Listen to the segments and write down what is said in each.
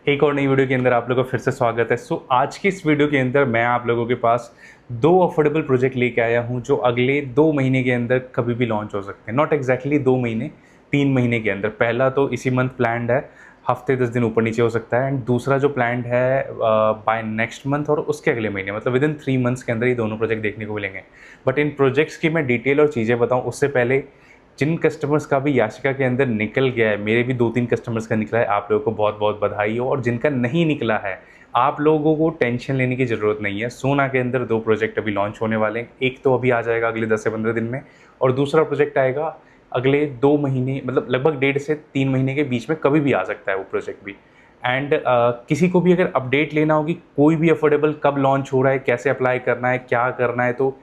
एक और नई वीडियो के अंदर आप लोगों का फिर से स्वागत है। आज की इस वीडियो के अंदर मैं आप लोगों के पास दो अफोर्डेबल प्रोजेक्ट लेके आया हूं जो अगले 2 महीने के अंदर कभी भी लॉन्च हो सकते हैं। नॉट एग्जैक्टली 2 महीने, 3 महीने के अंदर। पहला तो इसी मंथ प्लान्ड है, हफ्ते 10 दिन ऊपर नीचे हो सकता है। एंड दूसरा जो प्लान्ड है बाय नेक्स्ट मंथ और उसके अगले महीने, मतलब विद इन 3 मंथ्स के अंदर ये दोनों प्रोजेक्ट देखने को मिलेंगे। बट इन प्रोजेक्ट्स की मैं डिटेल और चीज़ें बताऊँ उससे पहले, जिन कस्टमर्स का भी याशिका के अंदर निकल गया है, मेरे भी 2-3 कस्टमर्स का निकला है, आप लोगों को बहुत बहुत बधाई हो। और जिनका नहीं निकला है, आप लोगों को टेंशन लेने की ज़रूरत नहीं है। सोना के अंदर 2 प्रोजेक्ट अभी लॉन्च होने वाले हैं। एक तो अभी आ जाएगा अगले 10 से 15 दिन में, और दूसरा प्रोजेक्ट आएगा अगले 2 महीने, मतलब लगभग 1.5 से 3 महीने के बीच में कभी भी आ सकता है वो प्रोजेक्ट भी। एंड किसी को भी अगर अपडेट लेना होगी कोई भी अफोर्डेबल कब लॉन्च हो रहा है, कैसे अप्लाई करना है, क्या करना है, तो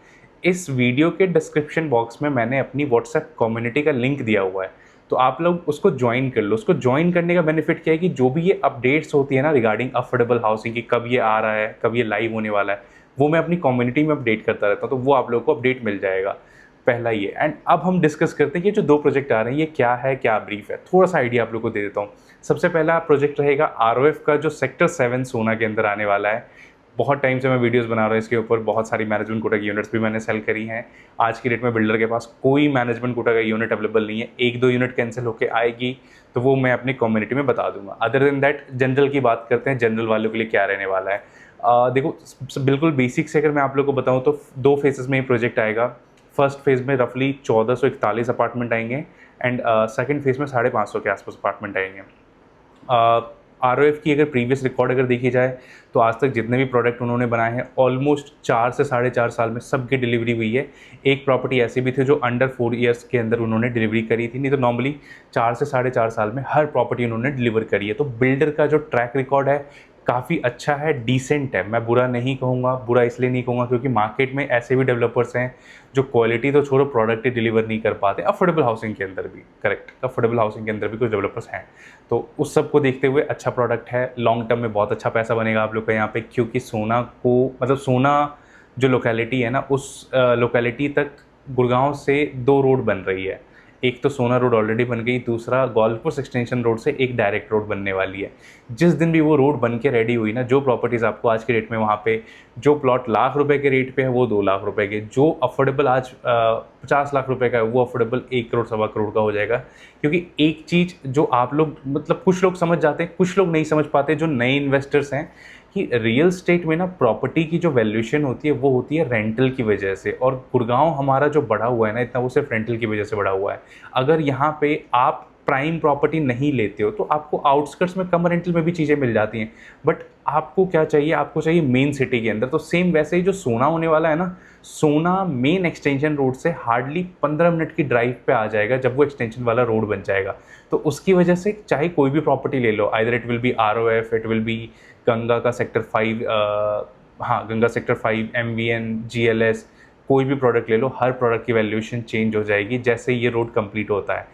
इस वीडियो के डिस्क्रिप्शन बॉक्स में मैंने अपनी व्हाट्सएप कम्युनिटी का लिंक दिया हुआ है, तो आप लोग उसको ज्वाइन कर लो। उसको ज्वाइन करने का बेनिफिट क्या है कि जो भी ये अपडेट्स होती है ना रिगार्डिंग अफोर्डेबल हाउसिंग की, कब ये आ रहा है, कब ये लाइव होने वाला है, वो मैं अपनी कम्युनिटी में अपडेट करता रहता हूँ, तो वो आप लोगों को अपडेट मिल जाएगा। पहला ये। एंड अब हम डिस्कस करते हैं कि जो 2 प्रोजेक्ट आ रहे हैं ये क्या है, क्या ब्रीफ है। थोड़ा सा आइडिया आप लोग को दे देता हूँ। सबसे पहला प्रोजेक्ट रहेगा आरओएफ का, जो सेक्टर 7 सोना के अंदर आने वाला है। बहुत टाइम से मैं वीडियोस बना रहा हूँ इसके ऊपर, बहुत सारी मैनेजमेंट कोटा की यूनिट्स भी मैंने सेल करी हैं। आज की डेट में बिल्डर के पास कोई मैनेजमेंट कोटा का यूनिट अवेलेबल नहीं है। 1-2 यूनिट कैंसिल होकर आएगी तो वो मैं अपनी कम्युनिटी में बता दूंगा। अदर देन दैट जनरल की बात करते हैं, जनरल वालों के लिए क्या रहने वाला है। देखो, बिल्कुल बेसिक से अगर मैं आप लोग को बताऊँ तो 2 फेजेस में ये प्रोजेक्ट आएगा। फर्स्ट फेज़ में रफली 1441 अपार्टमेंट आएंगे, एंड सेकंड फेज़ में 550 के आसपास अपार्टमेंट आएंगे। आरओएफ की अगर प्रीवियस रिकॉर्ड अगर देखी जाए तो आज तक जितने भी प्रोडक्ट उन्होंने बनाए हैं ऑलमोस्ट 4 से 4.5 साल में सबकी डिलीवरी हुई है। एक प्रॉपर्टी ऐसी भी थी जो अंडर 4 ईयर्स के अंदर उन्होंने डिलीवरी करी थी, नहीं तो नॉर्मली 4 से 4.5 साल में हर प्रॉपर्टी उन्होंने डिलीवर करी है। तो बिल्डर का जो ट्रैक रिकॉर्ड है काफ़ी अच्छा है, डिसेंट है। मैं बुरा नहीं कहूँगा, बुरा इसलिए नहीं कहूँगा क्योंकि मार्केट में ऐसे भी डेवलपर्स हैं जो क्वालिटी तो छोड़ो प्रोडक्ट ही डिलीवर नहीं कर पाते। अफोर्डेबल हाउसिंग के अंदर भी, करेक्ट, अफोर्डेबल हाउसिंग के अंदर भी कुछ डेवलपर्स हैं। तो उस सब को देखते हुए अच्छा प्रोडक्ट है, लॉन्ग टर्म में बहुत अच्छा पैसा बनेगा आप लोग का यहाँ पे, क्योंकि सोना को, मतलब सोना जो लोकेलिटी है ना, उस लोकेलिटी तक गुड़गांव से 2 रोड बन रही है। एक तो सोना रोड ऑलरेडी बन गई, दूसरा गोल्फ एक्सटेंशन रोड से एक डायरेक्ट रोड बनने वाली है। जिस दिन भी वो रोड बन के रेडी हुई ना, जो प्रॉपर्टीज़ आपको आज के रेट में वहाँ पे, जो प्लॉट लाख रुपए के रेट पे है वो 2 लाख रुपए के, जो अफोर्डेबल आज 50 लाख रुपए का है वो अफोर्डेबल 1 करोड़ सवा करोड़ का हो जाएगा। क्योंकि एक चीज़ जो आप लोग, मतलब कुछ लोग समझ जाते हैं, कुछ लोग नहीं समझ पाते, जो नए इन्वेस्टर्स हैं, कि रियल स्टेट में ना प्रॉपर्टी की जो वैल्यूएशन होती है वो होती है रेंटल की वजह से। और गुड़गांव हमारा जो बढ़ा हुआ है ना इतना, वो सिर्फ रेंटल की वजह से बढ़ा हुआ है। अगर यहाँ पे आप प्राइम प्रॉपर्टी नहीं लेते हो तो आपको आउटस्कर्ट्स में कम रेंटल में भी चीज़ें मिल जाती हैं। बट आपको क्या चाहिए, आपको चाहिए मेन सिटी के अंदर। तो सेम वैसे ही जो सोना होने वाला है ना, सोना मेन एक्सटेंशन रोड से हार्डली 15 मिनट की ड्राइव पे आ जाएगा जब वो एक्सटेंशन वाला रोड बन जाएगा। तो उसकी वजह से चाहे कोई भी प्रॉपर्टी ले लो, either it will be ROF, it will be Ganga का सेक्टर 5, हाँ गंगा सेक्टर 5, एमवीएन, जीएलएस, कोई भी प्रोडक्ट ले लो, हर प्रोडक्ट की वैल्यूएशन चेंज हो जाएगी जैसे ये रोड कंप्लीट होता है।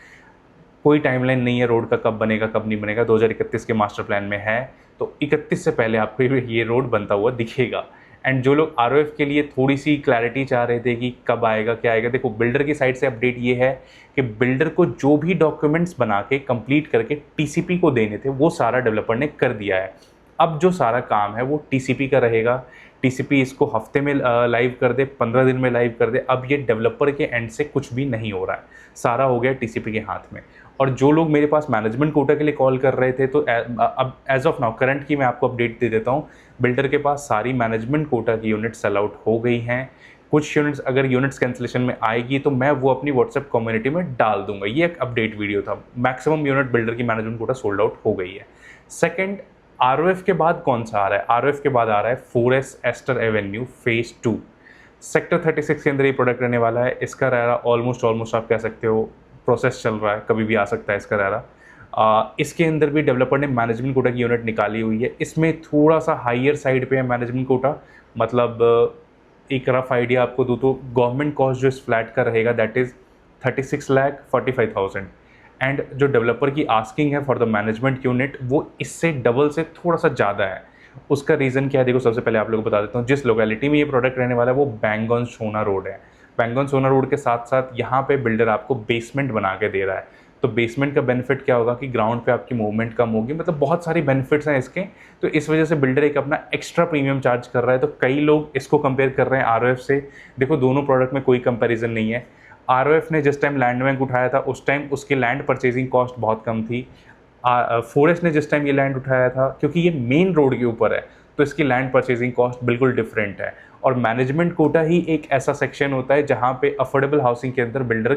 कोई टाइमलाइन नहीं है रोड का, कब बनेगा कब नहीं बनेगा। 2031 के मास्टर प्लान में है, तो 31 से पहले आपको ये रोड बनता हुआ दिखेगा। एंड जो लोग आरओएफ के लिए थोड़ी सी क्लैरिटी चाह रहे थे कि कब आएगा क्या आएगा, देखो बिल्डर की साइड से अपडेट ये है कि बिल्डर को जो भी डॉक्यूमेंट्स बना के कंप्लीट करके टीसीपी को देने थे वो सारा डेवलपर ने कर दिया है। अब जो सारा काम है वो टीसीपी का रहेगा। टीसीपी इसको हफ्ते में लाइव कर दे, 15 दिन में लाइव कर दे। अब ये डेवलपर के एंड से कुछ भी नहीं हो रहा है, सारा हो गया टीसीपी के हाथ में। और जो लोग मेरे पास मैनेजमेंट कोटा के लिए कॉल कर रहे थे, तो अब एज ऑफ नाउ करंट की मैं आपको अपडेट दे देता हूँ। बिल्डर के पास सारी मैनेजमेंट कोटा की यूनिट सेल आउट हो गई हैं। कुछ यूनिट्स, अगर यूनिट्स कैंसिलेशन में आएगी तो मैं वो अपनी व्हाट्सएप कम्युनिटी में डाल दूंगा। ये एक अपडेट वीडियो था। मैक्सिमम यूनिट बिल्डर की मैनेजमेंट कोटा सोल्ड आउट हो गई है। सेकेंड, आरओएफ के बाद कौन सा आ रहा है? आरओएफ के बाद आ रहा है 4S ester Avenue phase 2, sector 36 के अंदर ये प्रोडक्ट रहने वाला है। इसका रहा ऑलमोस्ट आप कह सकते हो प्रोसेस चल रहा है, कभी भी आ सकता है इसका रहा। इसके अंदर भी डेवलपर ने मैनेजमेंट कोटा की यूनिट निकाली हुई है। इसमें थोड़ा सा हाइयर साइड पे है मैनेजमेंट कोटा, मतलब एक रफ आइडिया आपको दूँ तो गवर्नमेंट कॉस्ट जो इस फ्लैट का रहेगा दैट इज़ 36,45,000। एंड जो डेवलपर की आस्किंग है फॉर द मैनेजमेंट यूनिट वो इससे डबल से थोड़ा सा ज़्यादा है। उसका रीज़न क्या है, देखो सबसे पहले आप लोगों को बता देता हूँ। जिस लोकेलिटी में ये प्रोडक्ट रहने वाला है वो बैंगन सोना रोड है। बैंगन सोना रोड के साथ साथ यहाँ पे बिल्डर आपको बेसमेंट बना के दे रहा है। तो बेसमेंट का बेनिफिट क्या होगा कि ग्राउंड पे आपकी मूवमेंट कम होगी, मतलब बहुत सारी बेनिफिट्स हैं इसके। तो इस वजह से बिल्डर एक अपना एक्स्ट्रा प्रीमियम चार्ज कर रहा है। तो कई लोग इसको कंपेयर कर रहे हैं आरओएफ से। देखो दोनों प्रोडक्ट में कोई कंपैरिजन नहीं है। आरओएफ ने जिस टाइम लैंड बैंक उठाया था उस टाइम उसकी लैंड परचेजिंग कॉस्ट बहुत कम थी। फोरेस्ट ने जिस टाइम ये लैंड उठाया था, क्योंकि ये मेन रोड के ऊपर है तो इसकी लैंड परचेजिंग कॉस्ट बिल्कुल डिफरेंट है। और मैनेजमेंट कोटा ही एक ऐसा सेक्शन होता है जहाँ पे अफोर्डेबल हाउसिंग के अंदर बिल्डर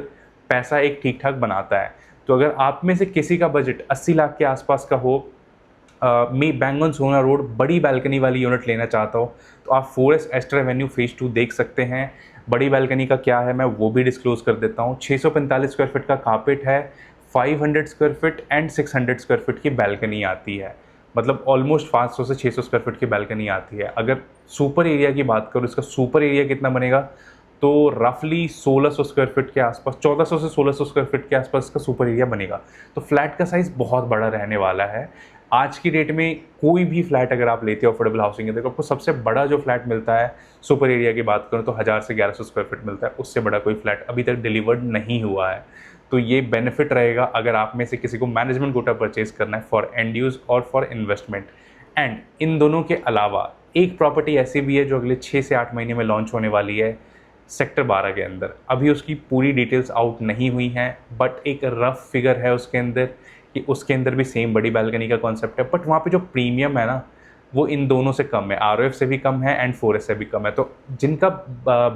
पैसा एक ठीक ठाक बनाता है। तो अगर आप में से किसी का बजट 80 लाख के आसपास का हो, मैं बैंगन सोना रोड बड़ी बालकनी वाली यूनिट लेना चाहता हो, तो आप फॉरेस्ट एस्टर एवेन्यू फेज 2 देख सकते हैं। बड़ी बालकनी का क्या है मैं वो भी डिस्क्लोज कर देता हूँ। 645 स्क्वायर फीट का कारपेट है, 500 square feet and 600 square feet की बालकनी आती है, मतलब ऑलमोस्ट 500 से 600 स्क्वायर फीट की बालकनी आती है। अगर सुपर एरिया की बात करूँ, इसका सुपर एरिया कितना बनेगा, तो रफली 1600 स्क्वायर फीट के आसपास, 1400 से 1600 स्क्वायर फीट के आसपास इसका सुपर एरिया बनेगा। तो फ्लैट का साइज़ बहुत बड़ा रहने वाला है। आज की डेट में कोई भी फ्लैट अगर आप लेते हो अफोर्डेबल हाउसिंग के, देखो आपको सबसे बड़ा जो फ्लैट मिलता है सुपर एरिया की बात करूँ तो 1000 से 1100 स्क्वायर फीट मिलता है। उससे बड़ा कोई फ्लैट अभी तक डिलीवर्ड नहीं हुआ है। तो ये बेनिफिट रहेगा अगर आप में से किसी को मैनेजमेंट कोटा परचेज करना है फॉर एंड यूज़ और फॉर इन्वेस्टमेंट। एंड इन दोनों के अलावा एक प्रॉपर्टी ऐसी भी है जो अगले 6 से 8 महीने में लॉन्च होने वाली है सेक्टर 12 के अंदर। अभी उसकी पूरी डिटेल्स आउट नहीं हुई हैं, बट एक रफ फिगर है उसके अंदर कि उसके अंदर भी सेम बड़ी बालकनी का कॉन्सेप्ट है। बट वहाँ पे जो प्रीमियम है ना वो इन दोनों से कम है, आरओएफ से भी कम है एंड फोरेस्ट से भी कम है। तो जिनका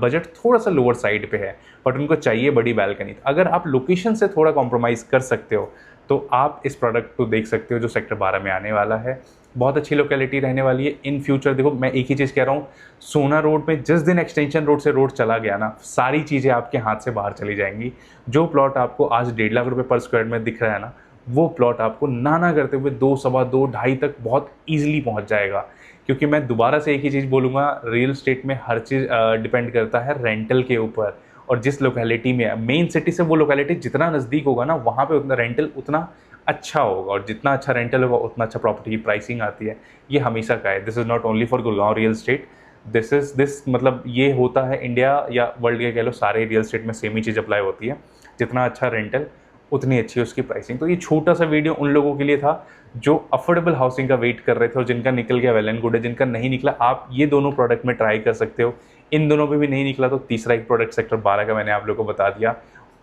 बजट थोड़ा सा लोअर साइड पे है बट उनको चाहिए बड़ी बालकनी, तो अगर आप लोकेशन से थोड़ा कॉम्प्रोमाइज़ कर सकते हो तो आप इस प्रोडक्ट को देख सकते हो जो सेक्टर 12 में आने वाला है। बहुत अच्छी लोकेलिटी रहने वाली है इन फ्यूचर। देखो मैं एक ही चीज़ कह रहा हूँ, सोना रोड में जिस दिन एक्सटेंशन रोड से रोड चला गया ना, सारी चीज़ें आपके हाथ से बाहर चली जाएंगी। जो प्लॉट आपको आज 1.5 लाख रुपये पर स्क्वायर में दिख रहा है ना, वो प्लॉट आपको ना करते हुए 2, सवा 2, ढाई तक बहुत ईजिली पहुँच जाएगा। क्योंकि मैं दोबारा से एक ही चीज़ बोलूँगा, रियल स्टेट में हर चीज़ डिपेंड करता है रेंटल के ऊपर। और जिस लोकेलिटी में है, मेन सिटी से वो लोकेलिटी जितना नज़दीक होगा ना, वहाँ पे उतना रेंटल उतना अच्छा होगा, और जितना अच्छा रेंटल होगा उतना अच्छा प्रॉपर्टी की प्राइसिंग आती है। ये हमेशा का है। This is not only for Gurgaon real estate, this मतलब ये होता है इंडिया या वर्ल्ड के कह लो सारे रियल स्टेट में सेम ही चीज़ अप्लाई होती है। जितना अच्छा रेंटल उतनी अच्छी उसकी प्राइसिंग। तो ये छोटा सा वीडियो उन लोगों के लिए था जो अफोर्डेबल हाउसिंग का वेट कर रहे थे और जिनका निकल गया वेल एंड गुड है। जिनका नहीं निकला, आप ये दोनों प्रोडक्ट में ट्राई कर सकते हो। इन दोनों पे भी नहीं निकला तो तीसरा एक प्रोडक्ट सेक्टर 12 का मैंने आप लोगों को बता दिया।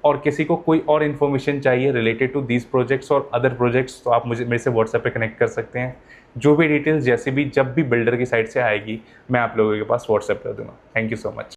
और किसी को कोई और इन्फॉर्मेशन चाहिए रिलेटेड टू दीज प्रोजेक्ट्स और अदर प्रोजेक्ट्स, तो आप मुझे मेरे से व्हाट्सएप पे कनेक्ट कर सकते हैं। जो भी डिटेल्स जैसे भी जब भी बिल्डर की साइड से आएगी मैं आप लोगों के पास व्हाट्सएप कर दूँगा। Thank you so much.